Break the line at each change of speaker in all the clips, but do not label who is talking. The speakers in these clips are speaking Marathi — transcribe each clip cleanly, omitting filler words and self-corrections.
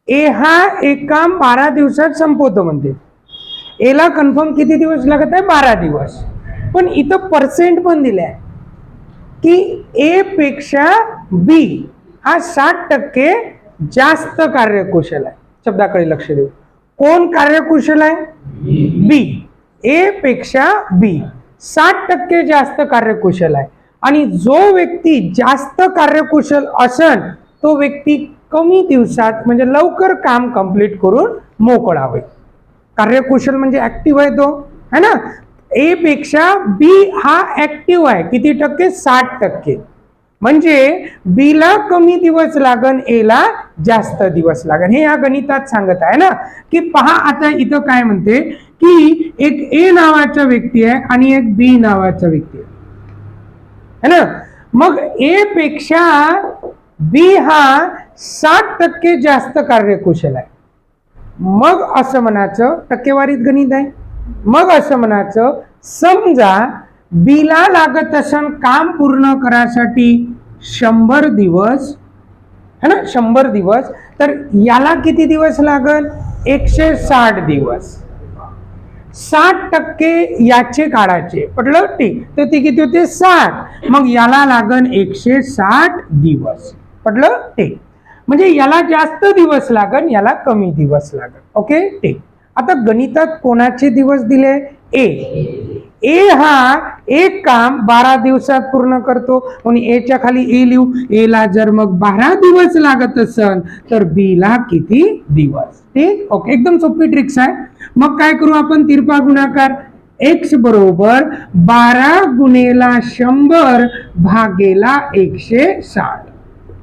ए हा एक काम 12 दिवसात संपवतो म्हणते. एला कन्फर्म किती दिवस लागत आहे? 12 दिवस. पण इथं पर्सेंट पण दिलाय की ए पेक्षा बी हा 60% जास्त कार्यकुशल आहे. शब्दाकडे लक्ष देऊ. कोण कार्यकुशल आहे? बी. ए पेक्षा बी 60% जास्त कार्यकुशल आहे. आणि जो व्यक्ती जास्त कार्यकुशल असेल तो व्यक्ती कमी दिवसात म्हणजे लवकर काम कंप्लीट करून मोकळा होईल. कार्यकुशल म्हणजे ऍक्टिव्ह आहे तो, है ना. ए पेक्षा बी हा ऍक्टिव्ह आहे. किती टक्के? 60%. म्हणजे बी ला कमी दिवस लागन, ए ला जास्त दिवस लागन. हे या गणितात सांगत आहे ना. की पहा आता इथं काय म्हणते की एक ए नावाचा व्यक्ती आहे आणि एक बी नावाचा व्यक्ती आहे, है ना. मग ए पेक्षा बी हा 60% जास्त कार्यकुशल आहे. मग असं म्हणायचं, टक्केवारीत गणित आहे. मग असं म्हणायचं, समजा बीला लागत असन काम पूर्ण करायसाठी 100 दिवस, है ना, 100 दिवस. तर याला किती दिवस लागल? 160 दिवस. 60% याचे काढायचे, पटलं? ठीक. तर ते किती होते? 60. मग याला लागन 160 दिवस, पटलं? ठीक. म्हणजे याला जास्त दिवस लागन, याला कमी दिवस लागन. ओके, ठीक. आता गणितात कोणाचे दिवस दिले? ए. ए हा एक काम 12 दिवसात पूर्ण करतो आणि एच्या खाली ए लिहू. ए ला जर मग 12 दिवस लागत असेल तर बी ला किती दिवस? ठीक. ओके, एकदम सोपी ट्रिक्स आहे. मग काय करू आपण? तिरपा गुणाकार. एक्स बरोबर 12 गुणेला 100 भागेला 160.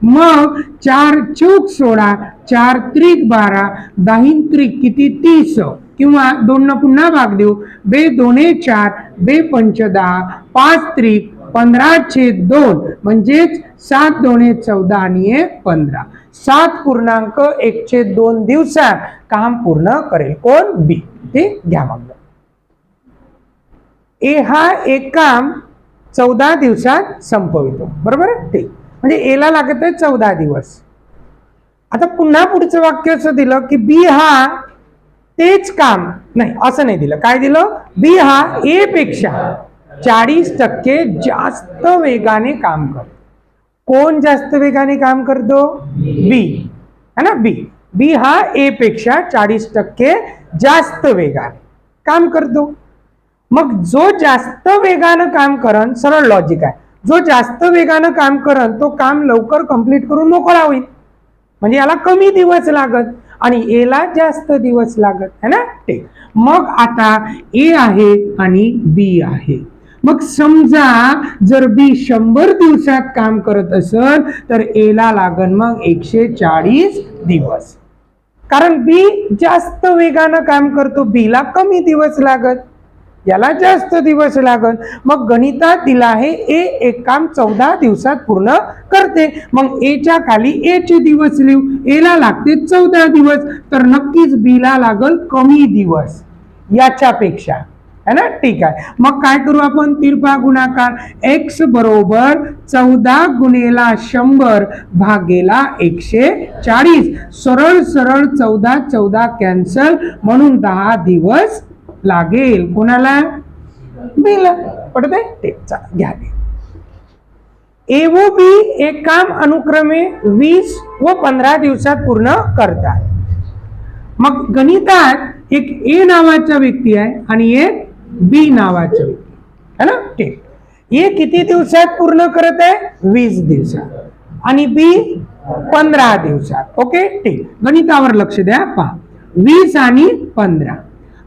मग 4 चौक 16, 4 त्रिक 12, 10 त्रिक किती? 30. किंवा 2 न पुन्हा भाग देऊ. बे 2 4, बे 5 10, 5 त्रिक 15/2 म्हणजेच 7 2 14 आणि 1 15. 7.1/2 दिवसात काम पूर्ण करेल. कोण? बी. ठीक. घ्या मग. ए हा एक काम 14 दिवसात संपवितो, बरोबर? ठीक. म्हणजे ए ला लागत आहे 14 दिवस. आता पुन्हा पुढचं वाक्य असं दिलं की बी हा तेच काम, नाही असं नाही दिलं. काय दिलं? बी हा ए पेक्षा 40% जास्त वेगाने काम करतो. कोण जास्त वेगाने काम करतो? बी, है ना. बी. बी हा ए पेक्षा 40% जास्त वेगाने काम करतो. मग जो जास्त वेगानं काम करन, सरळ लॉजिक आहे, जो जास्त वेगानं काम करन तो काम लवकर कंप्लीट करून मोकळा होईल. म्हणजे याला कमी दिवस लागत आणि ए ला जास्त दिवस लागत, है ना. ठीक. मग आता ए आहे आणि बी आहे. मग समजा जर बी 100 दिवसात काम करत असेल तर ए ला लागन मग 140 दिवस. कारण बी जास्त वेगानं काम करतो, बी ला कमी दिवस लागत, याला जास्त दिवस लागत. मग गणितात दिला आहे ए एक काम 14 दिवसात पूर्ण करते. मग ए च्या खाली ए चे दिवस लिहू. ए ला लागते 14 दिवस, तर नक्कीच बी ला लागल कमी दिवस याच्यापेक्षा, है ना. ठीक आहे. मग काय करू आपण? तिरपा गुणाकार. एक्स बरोबर 14 गुणेला 100 भागेला 140. सरळ सरळ 14 14 कॅन्सल, म्हणून 10 दिवस लागेल. कोणाला? बीला. पडते? ठीक. चला घ्या. ए व बी एक काम अनुक्रमे 20 व 15 दिवसात पूर्ण करतात. मग गणितात एक ए नावाचा व्यक्ती आहे आणि एक बी नावाचा व्यक्ती, है ना. ठीक. ए किती दिवसात पूर्ण करत आहे? 20 दिवसात आणि बी 15 दिवसात. ओके, ठीक. गणितावर लक्ष द्या. पहा, 20 आणि 15.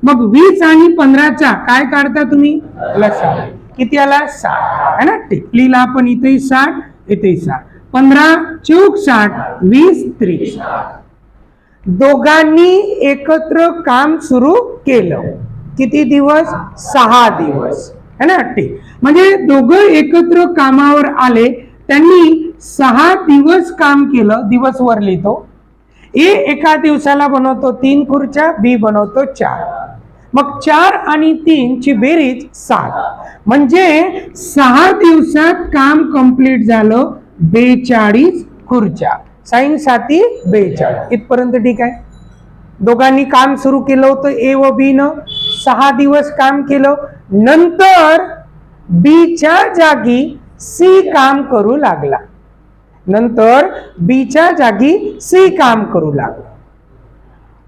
मग 20 आणि 15चा काय काढता तुम्ही? लसा. किती आला? 60, है ना. ठीक. लिहिला आपण इथेही 60, इथेही 60. 15 चौक 60, 20 30. दोघांनी एकत्र काम सुरू केलं. किती दिवस? 6 दिवस, है ना. ठीक. म्हणजे दोघं एकत्र कामावर आले, त्यांनी 6 दिवस काम केलं. दिवस वर लिहितो. ए एका दिवसाला बनवतो 3 खुर्च्या, बी बनवतो 4. मग 4 आणि 3 ची बेरीज 7. म्हणजे 6 दिवसात काम कंप्लीट झालं 42 खुर्च्या. साईन 7 42 इथपर्यंत ठीक आहे. दोघांनी काम सुरू केलं होतं ए व बी न 6 दिवस काम केलं. नंतर बीच्या जागी सी काम करू लागला. नंतर बीच्या जागी सी काम करू लागला.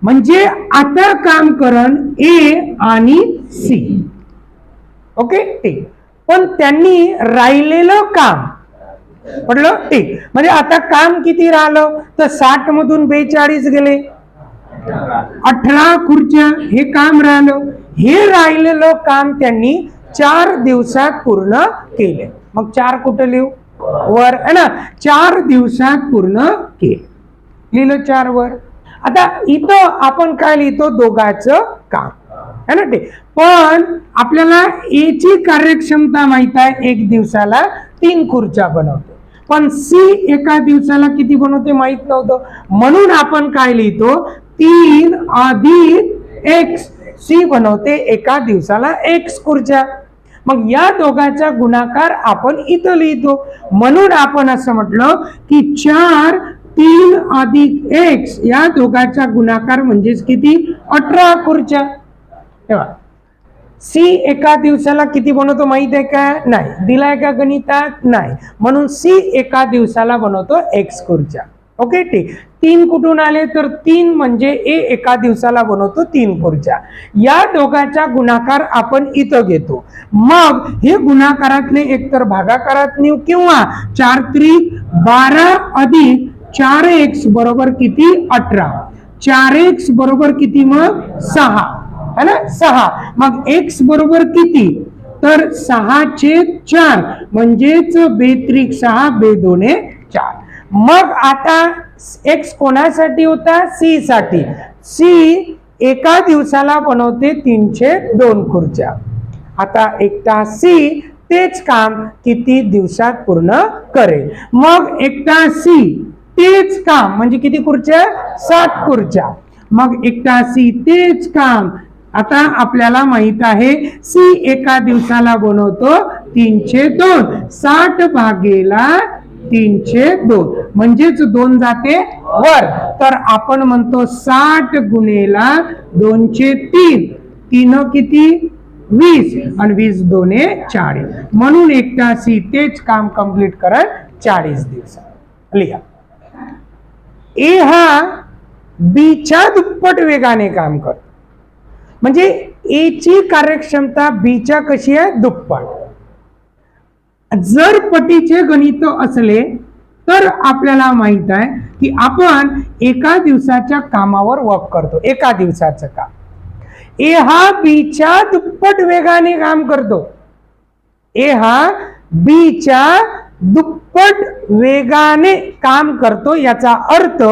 म्हणजे आता काम करण ए आणि सी. ओके ठीक. पण त्यांनी राहिलेलं काम पडलं ठीक. म्हणजे आता काम किती राहिलं तर 60 मधून 42 गेले, 18 खुर्च्या हे काम राहिलं. हे राहिलेलं काम त्यांनी 4 दिवसात पूर्ण केले. मग 4 कुठं लिहू वर है ना. 4 दिवसात पूर्ण केले, लिहिलं 4 वर. आता इथं आपण काय लिहितो दोघांचं काम है ना ते. पण आपल्याला ए ची कार्यक्षमता माहित आहे 1 दिवसाला 3 खुर्च्या बनवते. पण सी एका दिवसाला किती बनवते माहित नव्हतं. म्हणून आपण काय लिहितो 3 अधिक x. सी बनवते एका दिवसाला x खुर्च्या. मग या दोघांचा गुणाकार आपण इथं लिहितो. म्हणून आपण असं म्हटलं की 4 3 अधिक x या दोघांचा गुणाकार म्हणजेच किती 18 खुर्च्या. तेव्हा सी एका दिवसाला किती बनवतो माहित आहे का नाही, दिलाय का गणितात नाही. म्हणून सी एका दिवसाला बनवतो x खुर्च्या. ओके ठीक. 3 कुठून आले तर 3 म्हणजे ए एका दिवसाला बनवतो 3 खुर्च्या. या दोघांचा गुणाकार आपण इथं घेतो. मग हे गुणाकारातले एकतर भागाकारात नेऊ किंवा 4 त्रिक 12 अधिक 4x बरोबर किती 18. 4x बरोबर किती मग 6 है ना 6. मग x बरोबर किती तर 6/4 म्हणजेच 2 2 4. मग आता x कोणासाठी होता सी साठी. सी एका दिवसाला बनवते 302 खुर्च्या. आता एकटा सी तेच काम किती दिवसात पूर्ण करेल. मग एकटा सी तेच काम म्हणजे किती खुर्च्या 60 खुर्च्या. मग एकटा सी तेच काम. आता आपल्याला माहित आहे सी एका दिवसाला बनवतो 302. 60 भागेला 302 म्हणजेच 2 जाते वर. तर आपण म्हणतो 60 गुणेला 203. 3 किती 20 आणि 20 2 40. म्हणून एकटा सी तेच काम कंप्लीट करत 40 दिवसात. लिहा ए हा बीच्या दुप्पट वेगाने काम करतो. म्हणजे ए ची कार्यक्षमता बीच्या कशी आहे दुप्पट. जर पटीचे गणित असले तर आपल्याला माहित आहे की आपण एका दिवसाच्या कामावर वर्क करतो. एका दिवसाचं काम ए हा बीच्या दुप्पट वेगाने काम करतो. ए हा बीच्या दुप्पट वेगाने काम करतो. याचा अर्थ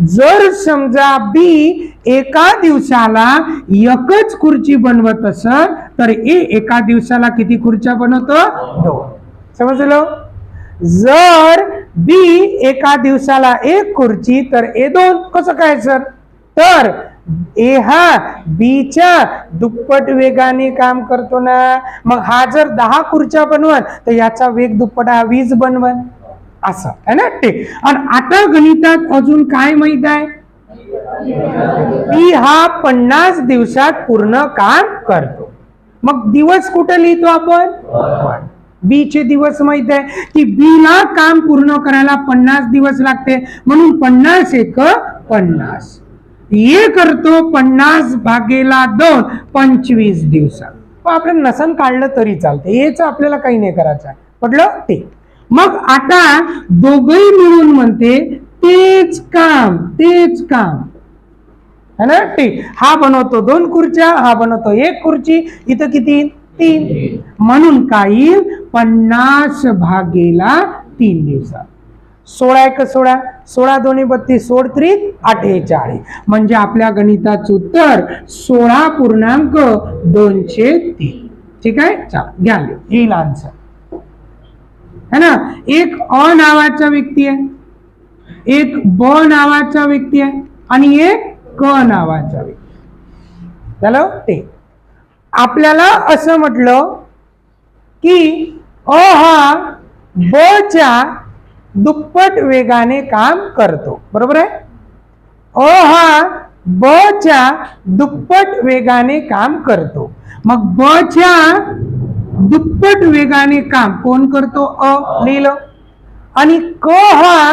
जर समजा बी एका दिवसाला एकच खुर्ची बनवत असेल तर ए एका दिवसाला किती खुर्च्या बनवतो 2. समजलं. जर बी एका दिवसाला 1 खुर्ची तर ए 2. कसं काय सर तर ए हा बीच्या दुप्पट वेगाने काम करतो ना. मग हा जर 10 खुर्च्या बनवत तर याचा वेग दुप्पट 20 बनवत असं है ना ते. आणि आता गणितात अजून काय माहित आहे बी हा 50 दिवसात पूर्ण काम करतो. मग दिवस कुठे लिहितो आपण बी चे दिवस माहित आहे की बी ला काम पूर्ण करायला 50 दिवस लागते. म्हणून 50 एक 50. ये करतो 50 भागेला 2 25 दिवसात. आपण नसन काढलं तरी चालते. याच आपल्याला काही नाही करायचं. पडलं ते. मग आता दोघही मिळून म्हणते तेच काम है ना ठीक. हा बनवतो 2 खुर्च्या, हा बनवतो 1 खुर्ची. इथं किती 3. म्हणून काही 50 भागेला 3 दिवसात. 16 1 16. 16 2 32. 16 त्रिक 48. म्हणजे आपल्या गणिताचं उत्तर 16.203. ठीक आहे. चला घ्या येईल आन्सर है ना. एक अ नावाचा व्यक्ती आहे, एक ब नावाचा व्यक्ती आहे आणि एक क नावाचा व्यक्ती. झालं ते. आपल्याला असं म्हटलं की अ हा ब च्या दुप्पट वेगाने काम करतो. बरोबर आहे. अ हा ब च्या दुप्पट वेगाने काम करतो. मग ब च्या दुप्पट वेगाने काम कोण करतो? अ लिहिलं. आणि क हा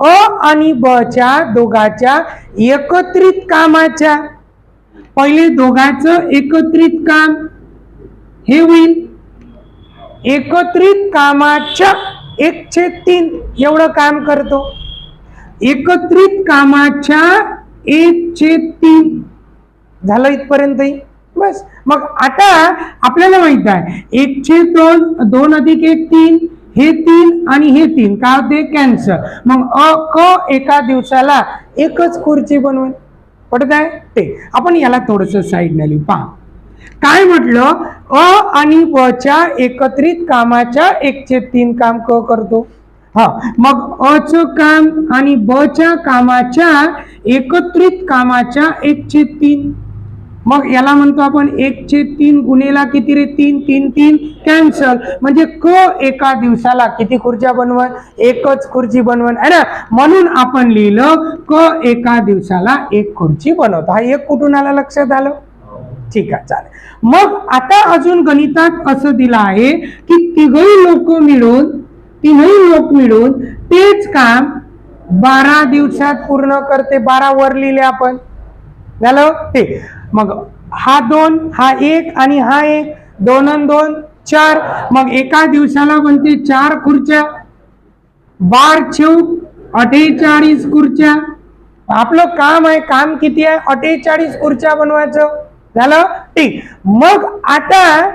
अ आणि ब च्या दोघाच्या एकत्रित कामाच्या, पहिले दोघांचं एकत्रित काम हे होईल. एकत्रित कामाच्या 1/3 एवढं काम करतो. एकत्रित कामाच्या 1/3 झालं इथपर्यंत. बस. मग आता आपल्याला माहित आहे 1/2 2 अधिक 1 3 हे 3 आणि हे 3 काय होते? कॅन्सल. मग अ क एका दिवसाला एकच खुर्ची बनवेल. पडत आहे ते. आपण याला थोडस साईडने लिहू. पहा काय म्हटलं, अ आणि ब च्या एकत्रित कामाच्या 1/3 काम क करतो. हा, मग अ च काम आणि ब च्या कामाच्या एकत्रित कामाच्या 1/3. मग याला म्हणतो आपण 1/3 गुणेला किती रे? 3 3 3 कॅन्सल. म्हणजे क एका दिवसाला किती खुर्च्या बनवण? एकच खुर्ची बनवण आहे ना. म्हणून आपण लिहिलं क एका दिवसाला एक खुर्ची बनवतो. हा एक कुठून आला? लक्षात आलं? ठीक आहे, चालेल. मग आता अजून गणितात असं दिलं आहे की तिघही लोक मिळून तेच काम 12 दिवसात पूर्ण करते. 12 वर लिहिले आपण. झालं ते. मग हा 2 हा 1 आणि हा 1 2 आणि 2 4. मग एका दिवसाला बनते 4 खुर्च्या. 12 चौक 48 खुर्च्या. आपलं काम आहे, काम किती आहे? 48 खुर्च्या बनवायचं. झालं ठीक. मग आता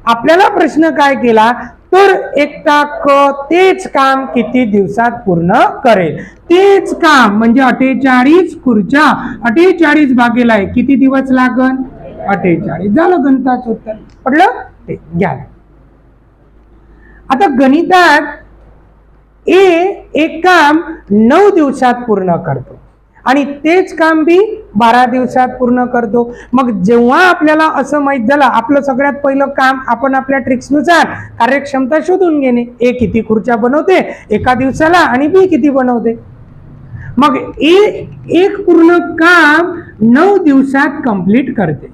आपल्याला प्रश्न काय केला तर एकटा क तेच काम किती दिवसात पूर्ण करेल? तेच काम म्हणजे 48 खुर्च्या. 48 भागेला आहे किती दिवस लागन? 48. झालं गणिताचं उत्तर. पडलं ते. घ्या. आता गणितात एक काम 9 दिवसात पूर्ण करतो आणि तेच काम बी 12 दिवसात पूर्ण करतो. मग जेव्हा आपल्याला असं माहित झालं, आपलं सगळ्यात पहिलं काम आपण आपल्या ट्रिक्सनुसार कार्यक्षमता शोधून घेणे. ए किती खुर्च्या बनवते एका दिवसाला आणि बी किती बनवते. मग एक पूर्ण काम 9 दिवसात कंप्लीट करते.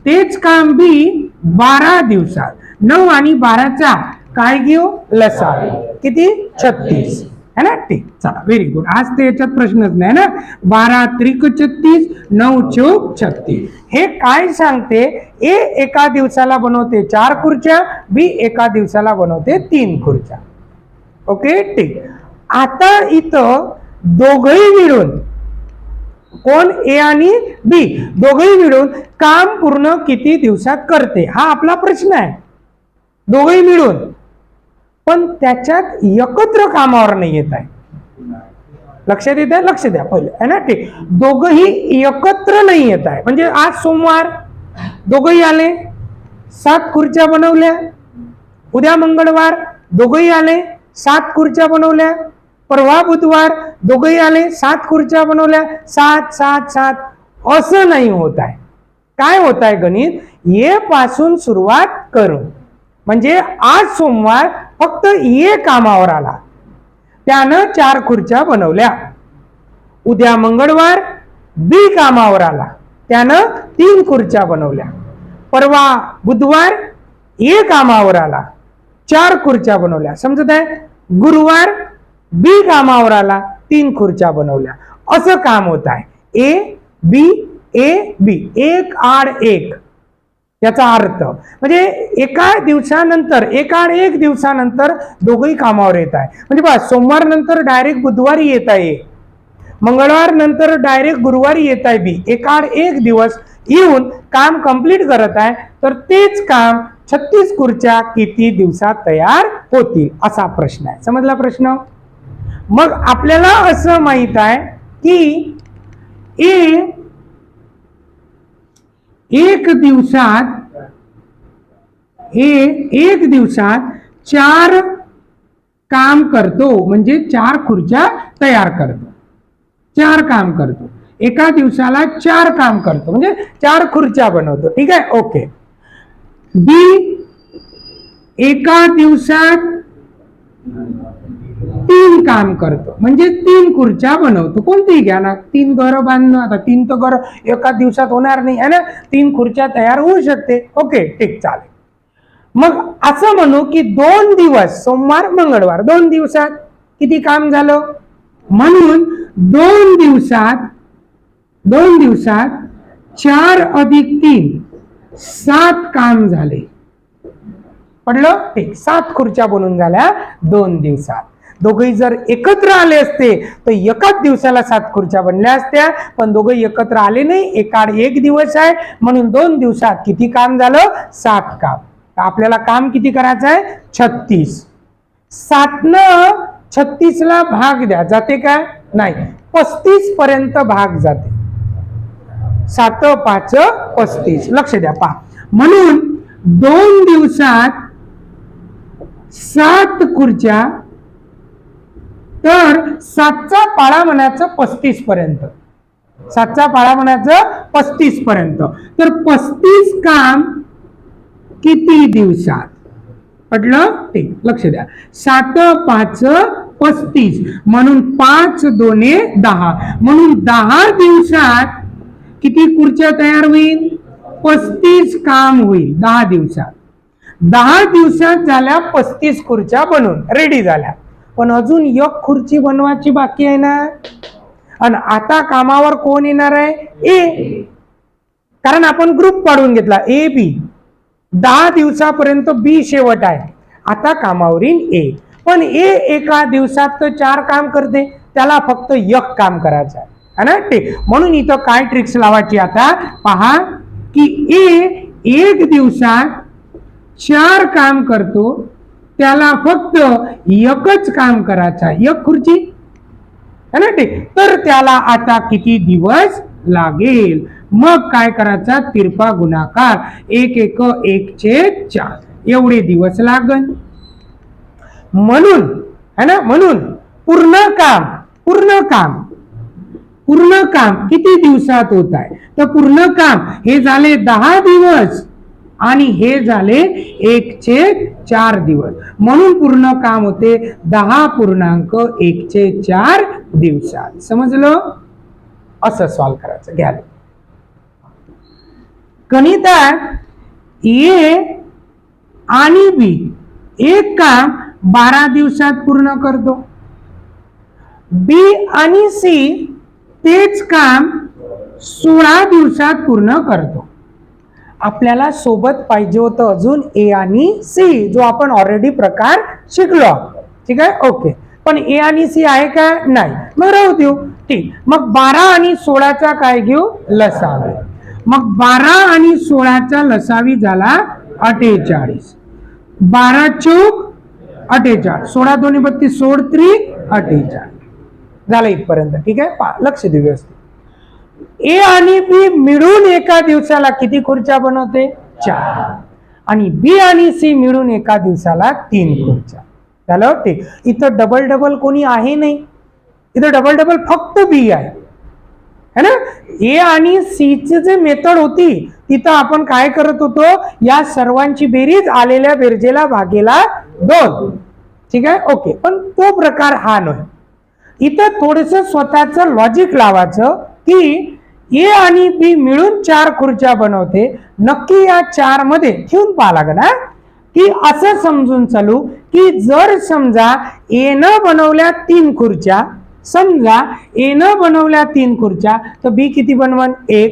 तेच काम बी 12 दिवसात. 9 आणि 12चा काय घेऊ? लसा. किती? 36 है ना. ठीक. चला, व्हेरी गुड. आज ते याच्यात प्रश्नच नाही ना. 12 त्रिक 36 9 चौक 36. हे काय सांगते? ए एका दिवसाला बनवते 4 खुर्च्या, बी एका दिवसाला बनवते 3 खुर्च्या. ओके ठीक. आता इथं दोघही मिळून, कोण? ए आणि बी दोघही मिळून काम पूर्ण किती दिवसात करते हा आपला प्रश्न आहे. दोघही मिळून, पण त्याच्यात एकत्र कामावर नाही येत आहे. लक्षात येत आहे? लक्ष द्या पहिले है ना. ठीक. दोघही एकत्र नाही येत आहे. म्हणजे आज सोमवार दोघही आले 7 खुर्च्या बनवल्या. उद्या मंगळवार दोघही आले 7 खुर्च्या बनवल्या. परवा बुधवार दोघही आले 7 खुर्च्या बनवल्या. 7 7 7 असं नाही होत आहे. काय होत आहे? गणित ए पासून सुरुवात करून, म्हणजे आज सोमवार फक्त ए कामावर आला, त्यानं 4 खुर्च्या बनवल्या. उद्या मंगळवार बी कामावर आला, त्यानं 3 खुर्च्या बनवल्या. परवा बुधवार ए कामावर आला, 4 खुर्च्या बनवल्या. समजत आहे? गुरुवार बी कामावर आला, 3 खुर्च्या बनवल्या. असं काम होत आहे. ए बी एक आड एक. याचा अर्थ म्हणजे एका एक दिवसानंतर दोघही कामावर येत आहे. म्हणजे बघा, सोमवार नंतर डायरेक्ट बुधवारी येत आहे, मंगळवार नंतर डायरेक्ट गुरुवारी येत आहे बी. एकाड एक दिवस येऊन काम कंप्लीट करत आहे. तर तेच काम 36 खुर्च्या किती दिवसात तयार होतील असा प्रश्न आहे. समजला प्रश्न? मग आपल्याला असं माहित आहे की एक दिवसात 4 काम करतो, म्हणजे 4 खुर्च्या तयार करतो. 4 काम करतो. एका दिवसाला 4 काम करतो, म्हणजे 4 खुर्च्या बनवतो. ठीक आहे. ओके. बी एका दिवसात 3 काम करतो, म्हणजे 3 खुर्च्या बनवतो. कोणतीही घ्या ना, 3 घरं बांधणं, आता 3 तर घर एका दिवसात होणार नाही आहे ना, 3 खुर्च्या तयार होऊ शकते. ओके, ठीक, चालेल. मग असं म्हणू की 2 दिवस, सोमवार मंगळवार, 2 दिवसात किती काम झालं? म्हणून 2 दिवसात 4 अधिक 3 7 काम झाले. पडलं? ठीक, 7 खुर्च्या बनून झाल्या 2 दिवसात. दोघेही जर एकत्र आले असते तर एकाच दिवसाला 7 खुर्च्या बनल्या असत्या, पण दोघे एकत्र आले नाही, एकाड 1 दिवस आहे, म्हणून 2 दिवसात किती काम झालं? 7 काम. आपल्याला काम किती करायचं आहे? 36. 7 न 36 ला भाग द्या, जाते काय? नाही, 35 पर्यंत भाग जाते. 7 5 35. लक्ष द्या, पहा. म्हणून 2 दिवसात 7 खुर्च्या, तर 7चा पाळा म्हणायचं 35 पर्यंत. 7चा पाळा म्हणायचं 35 पर्यंत. तर 35 काम किती दिवसात? पडलं? ठीक, लक्ष द्या. 7 5 35, म्हणून 5 2 10, म्हणून 10 दिवसात किती खुर्च्या तयार होईल? 35 काम होईल 10 दिवसात. 10 दिवसात झाल्या 35 खुर्च्या बनून रेडी झाल्या, पण अजून 1 खुर्ची बनवायची बाकी आहे ना. आणि आता कामावर कोण येणार आहे? ए. कारण आपण ग्रुप पाडून घेतला ए बी. 10 दिवसापर्यंत बी शेवट आहे, आता कामावर येईल ए. पण ए एका दिवसात तर 4 काम करते, त्याला फक्त 1 काम करायचं आहे ना. ठीक, म्हणून इथं काय ट्रिक्स लावायची आता पहा, की ए 1 दिवसात 4 काम करतो, त्याला फक्त 1च काम करायचं आहे, 1 खुर्ची है ना. ठीक, तर त्याला आता किती दिवस लागेल? मग काय करायचा? तिरपा गुणाकार, 1 1 1/4 एवढे दिवस लागन. म्हणून है ना, म्हणून पूर्ण काम किती दिवसात होत आहे? तर पूर्ण काम हे झाले 10 दिवस आणि हे झाले 1/4 दिवस, म्हणून पूर्ण काम होते 10.1/4 दिवसात. समजलं? असं सॉल्व करायचं. घ्या गणितात ए आणि बी एक काम 12 दिवसात पूर्ण करतो, बी आणि सी तेच काम 16 दिवसात पूर्ण करतो. आपल्याला सोबत पाहिजे होतं अजून ए आणि सी, जो आपण ऑलरेडी प्रकार शिकलो. ठीक आहे, ओके. पण ए आणि सी आहे का? नाही, मग राहू देऊ. ठीक, मग 12 आणि 16चा काय घेऊ? लसावी. मग 12 आणि 16चा लसावी झाला 48. 12 चौक 48, 16 2 32, 16 3 48 झालं इथपर्यंत. ठीक आहे, लक्ष देऊ व्यवस्थित. ए आणि बी मिळून एका दिवसाला किती खुर्च्या बनवते? 4. आणि बी आणि सी मिळून एका दिवसाला 3 खुर्च्या. झालं. ठीक, इथं डबल डबल कोणी आहे नाही, इथं डबल डबल फक्त बी आहे है ना. ए आणि सी ची जे मेथड होती तिथं आपण काय करत होतो? या सर्वांची बेरीज आलेल्या बेरजेला भागेला 2. ठीक आहे, ओके. पण तो प्रकार हा नाही. इथं थोडस स्वतःच लॉजिक लावायचं की ए आणि बी मिळून 4 खुर्च्या बनवते. नक्की या 4 मध्ये ठेवून पाहा लागणार की असं समजून चालू की जर समजा ए न बनवल्या 3 खुर्च्या, समजा ए न बनवल्या 3 खुर्च्या, तर बी किती बनवन? 1.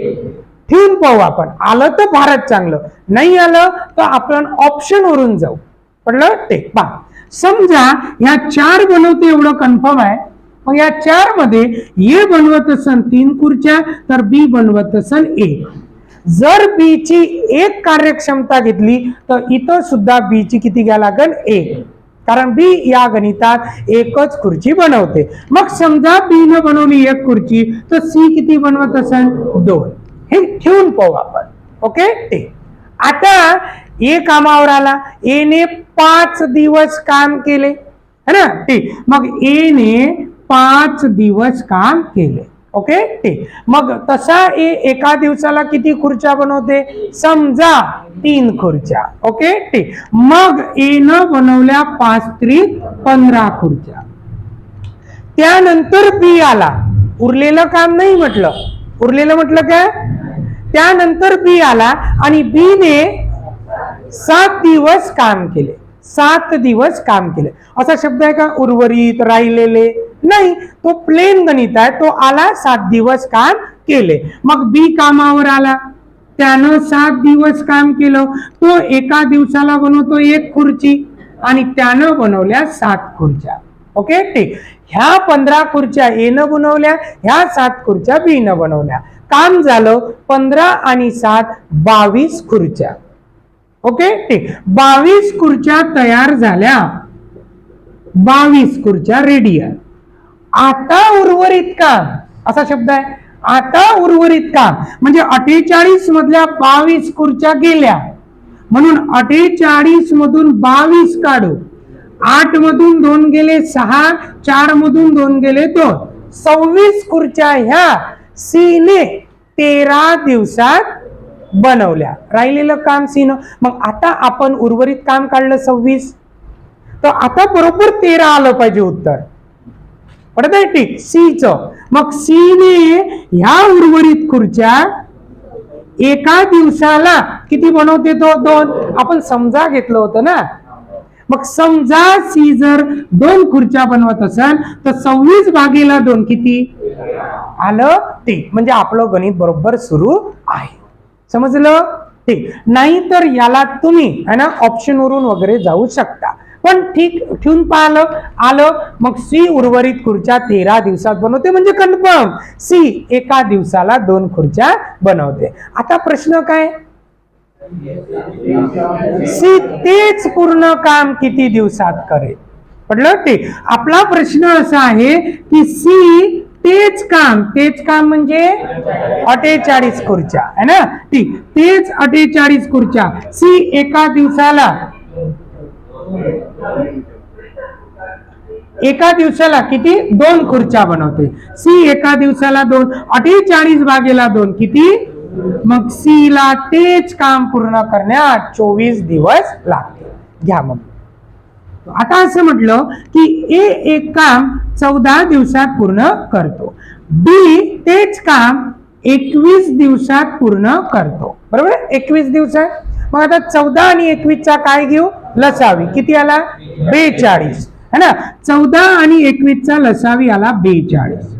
ठेवून पाहू आपण. आलं तर फारच चांगलं, नाही आलं तर आपण ऑप्शन वरून जाऊ. पडलं? ते पहा, समजा ह्या 4 बनवते एवढं कन्फर्म आहे. मग या 4 मध्ये ए बनवत असन 3 खुर्च्या, तर बी बनवत असन 1. जर बी ची 1 कार्यक्षमता घेतली तर इथं सुद्धा बी ची किती घ्या लागेल? 1. कारण बी या गणितात 1च खुर्ची बनवते. मग समजा बी न बनवली 1 खुर्ची, तर सी किती बनवत असेल? 2. हे ठेवून पाहू आपण. ओके, ते आता ए कामावर आला. ए ने 5 दिवस काम केले है ना. ठीक, मग ए ने 5 दिवस काम केले. ओके, ठीक. मग तसा ए एका दिवसाला किती खुर्च्या बनवते? समजा 3 खुर्च्या. ओके, ठीक. मग ए न बनवल्या 5 3 15 खुर्च्या. त्यानंतर बी आला, उरलेलं काम नाही म्हटलं, उरलेलं म्हटलं काय, त्यानंतर बी आला आणि बी ने 7 दिवस काम केले, 7 दिवस काम केले. असा शब्द आहे का उर्वरित, राहिलेले? नाही, तो प्लेन गणित आहे. तो आला 7 दिवस काम केले. मग बी कामावर आला, त्यानं 7 दिवस काम केलं. तो एका दिवसाला बनवतो 1 खुर्ची आणि त्यानं बनवल्या 7 खुर्च्या. ओके, ठीक. ह्या 15 खुर्च्या ए न बनवल्या, ह्या 7 खुर्च्या बी न बनवल्या. काम झालं 15 आणि 7 22 खुर्च्या. ओके, ठीक. 22 खुर्च्या तयार झाल्या, 22 खुर्च्या रेडी आहे. आता उर्वरित काम, असा शब्द आहे. आता उर्वरित काम म्हणजे 48 मधल्या 22 खुर्च्या गेल्या, म्हणून 48 मधून 22 काढू. 8 मधून 2 गेले 6, 4 मधून 2 गेले 2, 26 खुर्च्या ह्या सी ने 13 दिवसात बनवल्या. राहिलेलं काम सी न. मग आता आपण उर्वरित काम काढलं 26, तर आता बरोबर 13 आलं पाहिजे उत्तर. पडत आहे, ठीक. सी च मग सी ने ह्या उर्वरित खुर्च्या एका दिवसाला किती बनवते तो? 2. आपण समजा घेतलं होतं ना. मग समजा सी जर 2 खुर्च्या बनवत असेल तर 26 भागीला 2 किती आलं? ठीक. म्हणजे आपलं गणित बरोबर सुरू आहे. समजलं? ठीक. नाही तर याला तुम्ही है ना ऑप्शन वरून वगैरे जाऊ शकता, पण ठीक ठेवून पाहिलं आलं. मग सी उर्वरित खुर्च्या 13 दिवसात बनवते म्हणजे कन्फर्म सी एका दिवसाला 2 खुर्च्या बनवते. आता प्रश्न काय? सी तेच पूर्ण काम किती दिवसात करेल? पडलं? ठीक. आपला प्रश्न असा आहे की सी तेच काम म्हणजे 48 खुर्च्या है ना. ठीक. तेच 48 खुर्च्या सी एका दिवसाला किती? 2 खुर्च्या बनवते. सी एका दिवसाला 2, 48 भागेला 2 किती? मग सी ला तेच काम पूर्ण करण्यात 24 दिवस लागते. घ्या मग. आता असं म्हटलं की ए एक काम 14 दिवसात पूर्ण करतो, बी तेच काम 21 दिवसात पूर्ण करतो. बरोबर? 21 दिवसात. मग आता 14 आणि 21 चा काय घेऊ? लसावी. किती आला? 42 है ना. 14 आणि 21 चा लसावी आला 42.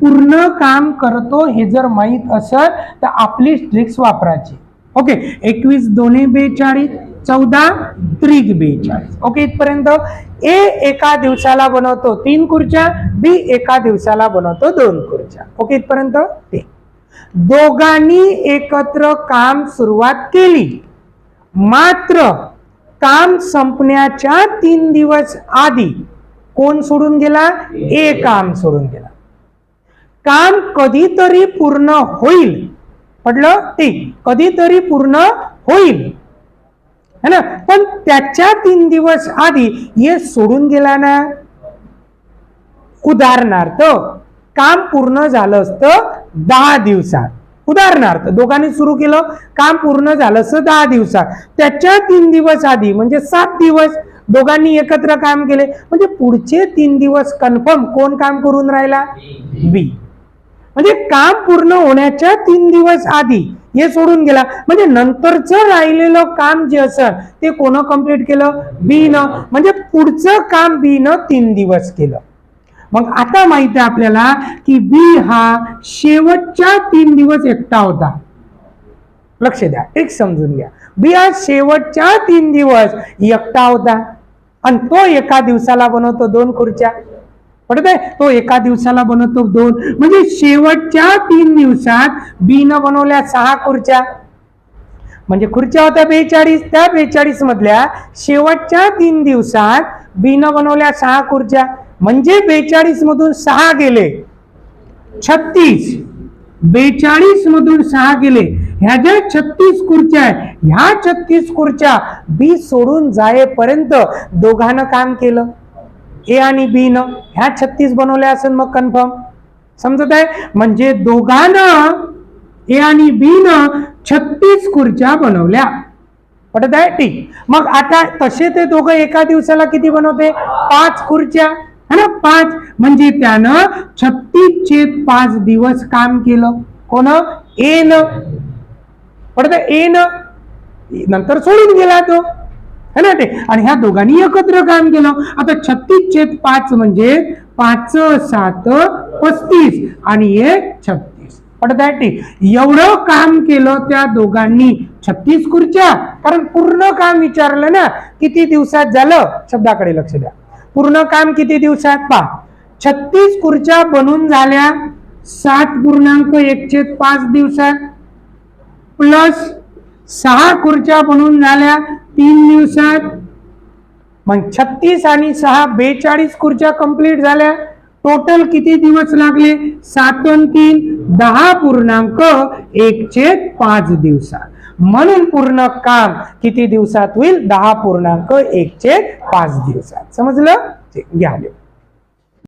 पूर्ण काम करतो हे जर माहित असेल तर आपली ट्रिक्स वापरायची. ओके. 21 दोन्ही 42, 14 त्रिक 42. ओके, इथपर्यंत. ए एका दिवसाला बनवतो 3 खुर्च्या, बी एका दिवसाला बनवतो 2 खुर्च्या. ओके, इथपर्यंत. ते दोघांनी एकत्र काम सुरुवात केली, मात्र काम संपण्याच्या 3 दिवस आधी कोण सोडून गेला? ए काम सोडून गेला. काम कधीतरी पूर्ण होईल. पडलं? ठीक. कधीतरी पूर्ण होईल है ना, पण त्याच्या 3 दिवस आधी हे सोडून गेला ना. उदाहरणार्थ काम पूर्ण झालं असतं 10 दिवसात. उदाहरणार्थ दोघांनी सुरू केलं, काम पूर्ण झालं असतं 10 दिवसात. त्याच्या 3 दिवस आधी म्हणजे 7 दिवस दोघांनी एकत्र काम केले, म्हणजे पुढचे 3 दिवस कन्फर्म कोण काम करून राहिला? बी. म्हणजे काम पूर्ण होण्याच्या 3 दिवस आधी हे सोडून गेला, म्हणजे नंतरचं राहिलेलं काम जे असेल ते कोण कंप्लीट केलं? बी न. म्हणजे पुढचं काम बी न 3 दिवस केलं. मग आता माहित आहे आपल्याला की बी हा शेवटच्या 3 दिवस एकटा होता. लक्ष द्या, एक समजून घ्या. बी हा शेवटच्या 3 दिवस एकटा होता आणि तो एका दिवसाला बनवतो 2 खुर्च्या. पडत आहे? तो एका दिवसाला बनवतो 2, म्हणजे शेवटच्या 3 दिवसात बी न बनवल्या 6 खुर्च्या. म्हणजे खुर्च्या होत्या 42, त्या 42 मधल्या शेवटच्या 3 दिवसात बी न बनवल्या 6 खुर्च्या. म्हणजे 42 मधून 6 गेले 36, 42 मधून 6 गेले. ह्या ज्या 36 खुर्च्या आहेत, ह्या 36 खुर्च्या बी सोडून जायपर्यंत दोघांना काम केलं. ए आणि बी न ह्या 36 बनवल्या असेल मग कन्फर्म. समजत आहे? म्हणजे दोघांना ए आणि बी न 36 खुर्च्या बनवल्या. पटत आहे? ठीक. मग आता तसे ते दोघं एका दिवसाला किती बनवते? 5 खुर्च्या है ना. 5 म्हणजे त्यानं 36/5 दिवस काम केलं. कोण? ए न. पडत ए न, नंतर सोडून गेला तो, है ना ते. आणि ह्या दोघांनी एकत्र काम केलं. आता 36/5 म्हणजे 5 7 35 आणि 1 36. पडत आहे ठीक. एवढं काम केलं त्या दोघांनी. 36 खुर्च्या, कारण पूर्ण काम विचारलं ना, किती दिवसात झालं. शब्दाकडे लक्ष द्या. पूर्ण काम किती दिवसात पहा. 36 खुर्च्या बनून झाल्या 7.1/5 दिवसात, प्लस 6 खुर्च्या बनून झाल्या 3 दिवसात. मग 36 आणि 6 42 खुर्च्या कंप्लीट झाल्या. टोटल किती दिवस लागले? 7 आणि 3 10.1/5 दिवसात. म्हणून पूर्ण काम किती दिवसात होईल? 10.1/5 दिवसात. समजलं? घ्या.